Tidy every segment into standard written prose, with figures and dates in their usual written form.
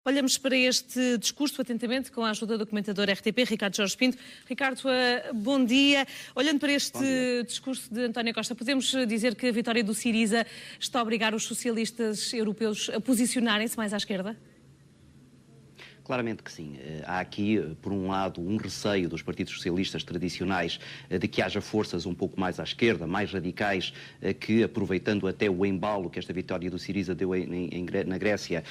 Olhamos para este discurso atentamente com a ajuda do comentador RTP, Ricardo Jorge Pinto. Ricardo, bom dia. Olhando para este discurso de António Costa, podemos dizer que a vitória do Syriza está a obrigar os socialistas europeus a posicionarem-se mais à esquerda? Claramente que sim. Há aqui, por um lado, um receio dos partidos socialistas tradicionais de que haja forças um pouco mais à esquerda, mais radicais, que, aproveitando até o embalo que esta vitória do Syriza deu na Grécia,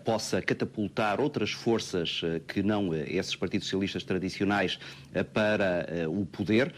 possa catapultar outras forças que não esses partidos socialistas tradicionais para o poder.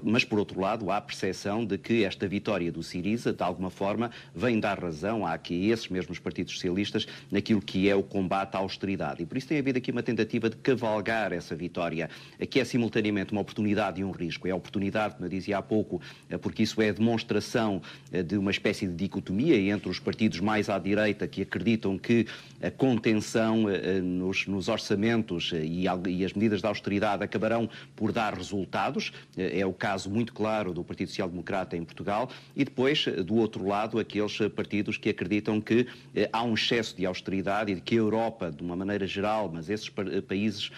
Mas, por outro lado, há a percepção de que esta vitória do Syriza, de alguma forma, vem dar razão a esses mesmos partidos socialistas naquilo que é o combate à austeridade. E por isso tem havido aqui uma tentativa de cavalgar essa vitória, que é simultaneamente uma oportunidade e um risco. É a oportunidade, como eu dizia há pouco, porque isso é a demonstração de uma espécie de dicotomia entre os partidos mais à direita, que acreditam que a contenção nos orçamentos e as medidas de austeridade acabarão por dar resultados. É o caso muito claro do Partido Social Democrata em Portugal, e depois, do outro lado, aqueles partidos que acreditam que há um excesso de austeridade e de que a Europa, de uma maneira geral, mas esses países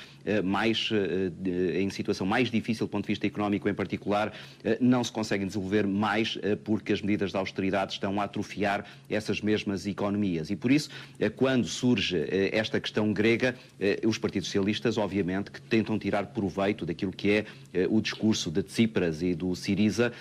em situação mais difícil do ponto de vista económico em particular, não se conseguem desenvolver mais porque as medidas de austeridade estão a atrofiar essas mesmas economias. E por isso, quando surge esta questão grega, os partidos socialistas, obviamente, que tentam tirar proveito daquilo que é o discurso de Tsipras e do Syriza,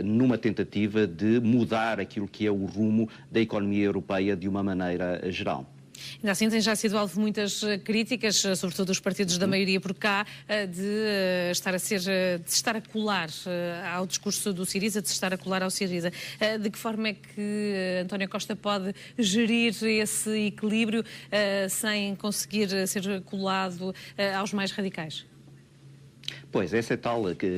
numa tentativa de mudar aquilo que é o rumo da economia europeia de uma maneira geral. Ainda assim, tem já sido alvo de muitas críticas, sobretudo dos partidos da maioria por cá, de estar a colar ao discurso do Syriza, de se estar a colar ao Syriza. De que forma é que António Costa pode gerir esse equilíbrio sem conseguir ser colado aos mais radicais? Pois, essa é tal que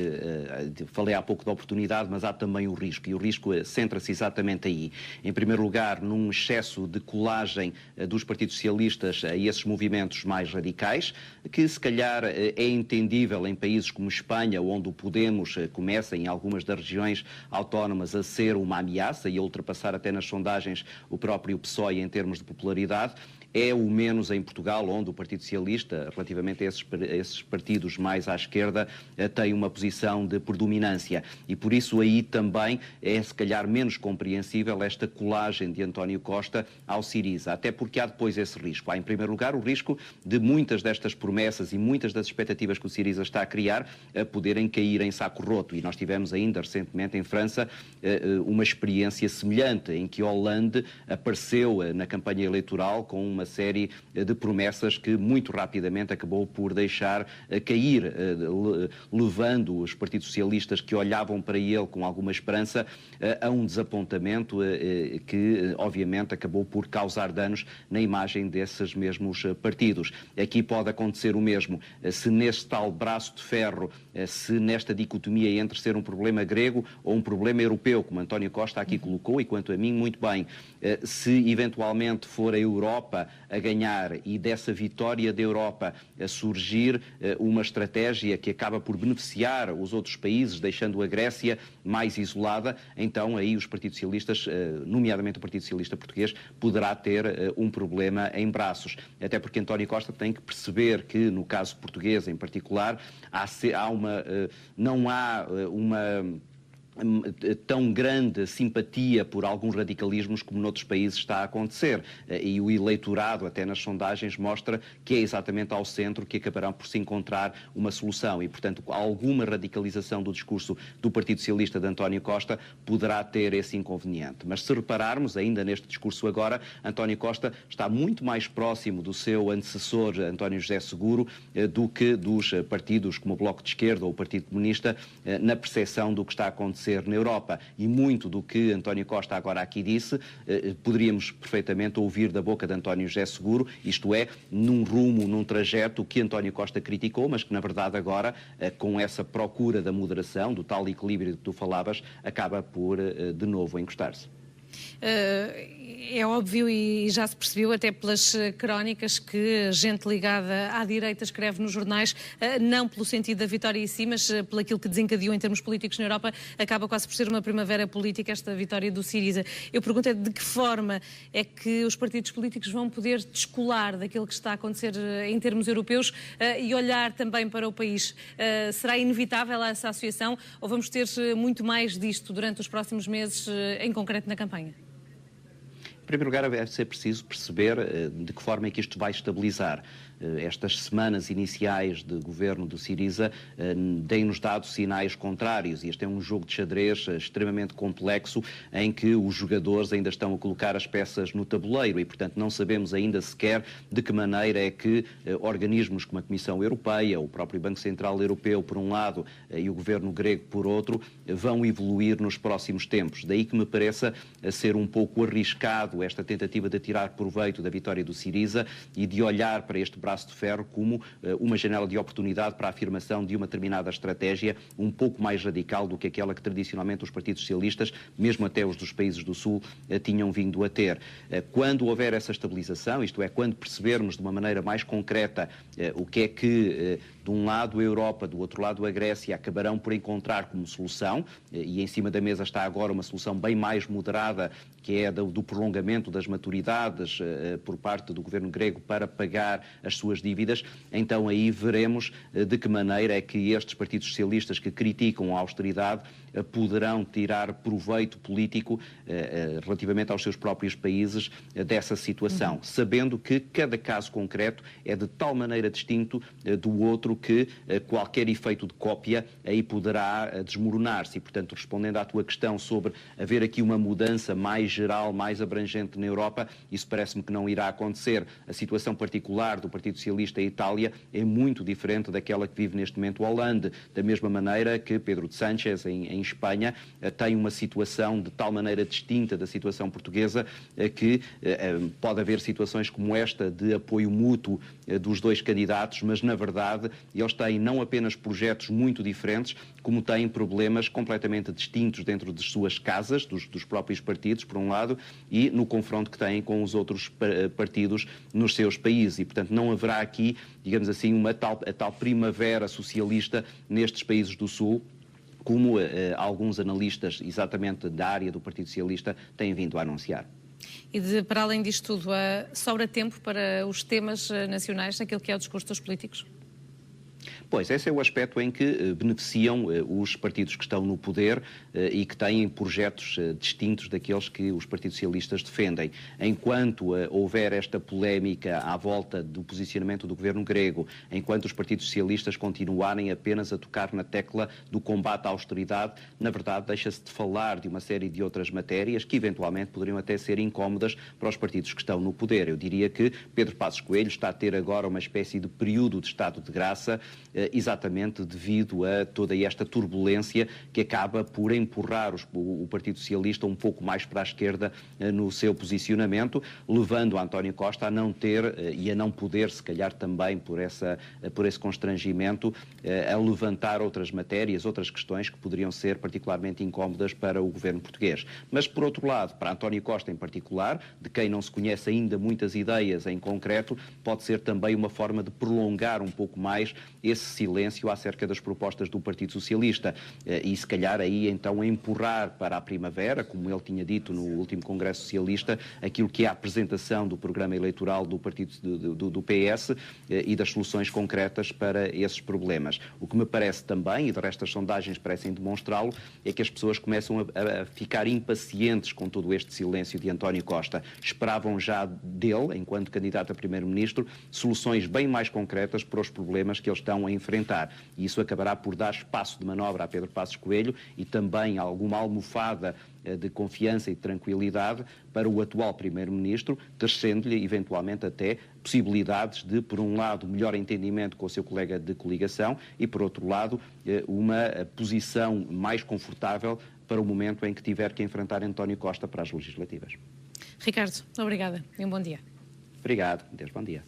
falei há pouco da oportunidade, mas há também o risco, e o risco centra-se exatamente aí. Em primeiro lugar, num excesso de colagem dos partidos socialistas a esses movimentos mais radicais, que se calhar é entendível em países como Espanha, onde o Podemos começa, em algumas das regiões autónomas, a ser uma ameaça e a ultrapassar até nas sondagens o próprio PSOE em termos de popularidade. É o menos em Portugal, onde o Partido Socialista, relativamente a esses partidos mais à esquerda, tem uma posição de predominância. E por isso aí também é, se calhar, menos compreensível esta colagem de António Costa ao Syriza. Até porque há depois esse risco. Há, em primeiro lugar, o risco de muitas destas promessas e muitas das expectativas que o Syriza está a criar poderem cair em saco roto. E nós tivemos ainda, recentemente, em França, uma experiência semelhante, em que Hollande apareceu na campanha eleitoral com uma série de promessas que muito rapidamente acabou por deixar cair, levando os partidos socialistas que olhavam para ele com alguma esperança a um desapontamento que, obviamente, acabou por causar danos na imagem desses mesmos partidos. Aqui pode acontecer o mesmo, se neste tal braço de ferro, se nesta dicotomia entre ser um problema grego ou um problema europeu, como António Costa aqui colocou, e quanto a mim, muito bem, se eventualmente for a Europa a ganhar e dessa vitória da Europa a surgir uma estratégia que acaba por beneficiar os outros países, deixando a Grécia mais isolada, então aí os partidos socialistas, nomeadamente o Partido Socialista Português, poderá ter um problema em braços. Até porque António Costa tem que perceber que, no caso português em particular, não há uma tão grande simpatia por alguns radicalismos como noutros países está a acontecer. E o eleitorado, até nas sondagens, mostra que é exatamente ao centro que acabará por se encontrar uma solução. E, portanto, alguma radicalização do discurso do Partido Socialista de António Costa poderá ter esse inconveniente. Mas se repararmos, ainda neste discurso agora, António Costa está muito mais próximo do seu antecessor, António José Seguro, do que dos partidos como o Bloco de Esquerda ou o Partido Comunista, na percepção do que está a acontecer na Europa. E muito do que António Costa agora aqui disse, poderíamos perfeitamente ouvir da boca de António José Seguro, isto é, num rumo, num trajeto que António Costa criticou, mas que na verdade agora, com essa procura da moderação, do tal equilíbrio que tu falavas, acaba por de novo encostar-se. É óbvio e já se percebeu até pelas crónicas que gente ligada à direita escreve nos jornais, não pelo sentido da vitória em si, mas pelo aquilo que desencadeou em termos políticos na Europa, acaba quase por ser uma primavera política esta vitória do Syriza. Eu pergunto de que forma é que os partidos políticos vão poder descolar daquilo que está a acontecer em termos europeus e olhar também para o país. Será inevitável essa associação ou vamos ter muito mais disto durante os próximos meses, em concreto na campanha? Em primeiro lugar, vai ser preciso perceber de que forma é que isto vai estabilizar. Estas semanas iniciais de governo do Syriza têm-nos dado sinais contrários e este é um jogo de xadrez extremamente complexo em que os jogadores ainda estão a colocar as peças no tabuleiro e, portanto, não sabemos ainda sequer de que maneira é que organismos como a Comissão Europeia, o próprio Banco Central Europeu, por um lado, e o governo grego, por outro, vão evoluir nos próximos tempos. Daí que me pareça ser um pouco arriscado esta tentativa de tirar proveito da vitória do Syriza e de olhar para este braço de ferro como uma janela de oportunidade para a afirmação de uma determinada estratégia um pouco mais radical do que aquela que tradicionalmente os partidos socialistas, mesmo até os dos países do Sul, tinham vindo a ter. Quando houver essa estabilização, isto é, quando percebermos de uma maneira mais concreta o que é que de um lado a Europa, do outro lado a Grécia, acabarão por encontrar como solução, e em cima da mesa está agora uma solução bem mais moderada, que é do prolongamento das maturidades por parte do governo grego para pagar as suas dívidas, então aí veremos de que maneira é que estes partidos socialistas que criticam a austeridade poderão tirar proveito político relativamente aos seus próprios países dessa situação, sabendo que cada caso concreto é de tal maneira distinto do outro que qualquer efeito de cópia aí poderá desmoronar-se. E, portanto, respondendo à tua questão sobre haver aqui uma mudança mais geral, mais abrangente na Europa, isso parece-me que não irá acontecer. A situação particular do Partido Socialista em Itália é muito diferente daquela que vive neste momento Hollande, da mesma maneira que Pedro de Sánchez em Espanha tem uma situação de tal maneira distinta da situação portuguesa que pode haver situações como esta de apoio mútuo dos dois candidatos, mas na verdade eles têm não apenas projetos muito diferentes, como têm problemas completamente distintos dentro de suas casas, dos próprios partidos, por um lado, e no confronto que têm com os outros partidos nos seus países. E, portanto, não haverá aqui, digamos assim, a tal primavera socialista nestes países do Sul, como alguns analistas, exatamente da área do Partido Socialista, têm vindo a anunciar. E para além disto tudo, sobra tempo para os temas nacionais naquilo que é o discurso dos políticos? Pois, esse é o aspecto em que beneficiam os partidos que estão no poder e que têm projetos distintos daqueles que os partidos socialistas defendem. Enquanto houver esta polémica à volta do posicionamento do governo grego, enquanto os partidos socialistas continuarem apenas a tocar na tecla do combate à austeridade, na verdade deixa-se de falar de uma série de outras matérias que eventualmente poderiam até ser incómodas para os partidos que estão no poder. Eu diria que Pedro Passos Coelho está a ter agora uma espécie de período de estado de graça exatamente devido a toda esta turbulência que acaba por empurrar o Partido Socialista um pouco mais para a esquerda no seu posicionamento, levando a António Costa a não ter e a não poder, se calhar também por esse constrangimento, a levantar outras matérias, outras questões que poderiam ser particularmente incómodas para o governo português. Mas, por outro lado, para António Costa em particular, de quem não se conhece ainda muitas ideias em concreto, pode ser também uma forma de prolongar um pouco mais esse silêncio acerca das propostas do Partido Socialista e se calhar aí então empurrar para a primavera, como ele tinha dito no último Congresso Socialista, aquilo que é a apresentação do programa eleitoral do Partido do PS e das soluções concretas para esses problemas. O que me parece também, e de resto as sondagens parecem demonstrá-lo, é que as pessoas começam a ficar impacientes com todo este silêncio de António Costa. Esperavam já dele, enquanto candidato a primeiro-ministro, soluções bem mais concretas para os problemas que eles estão a enfrentar. E isso acabará por dar espaço de manobra a Pedro Passos Coelho e também alguma almofada de confiança e de tranquilidade para o atual Primeiro-Ministro, tecendo-lhe eventualmente até possibilidades de, por um lado, melhor entendimento com o seu colega de coligação e, por outro lado, uma posição mais confortável para o momento em que tiver que enfrentar António Costa para as legislativas. Ricardo, obrigada e um bom dia. Obrigado. Deus, bom dia.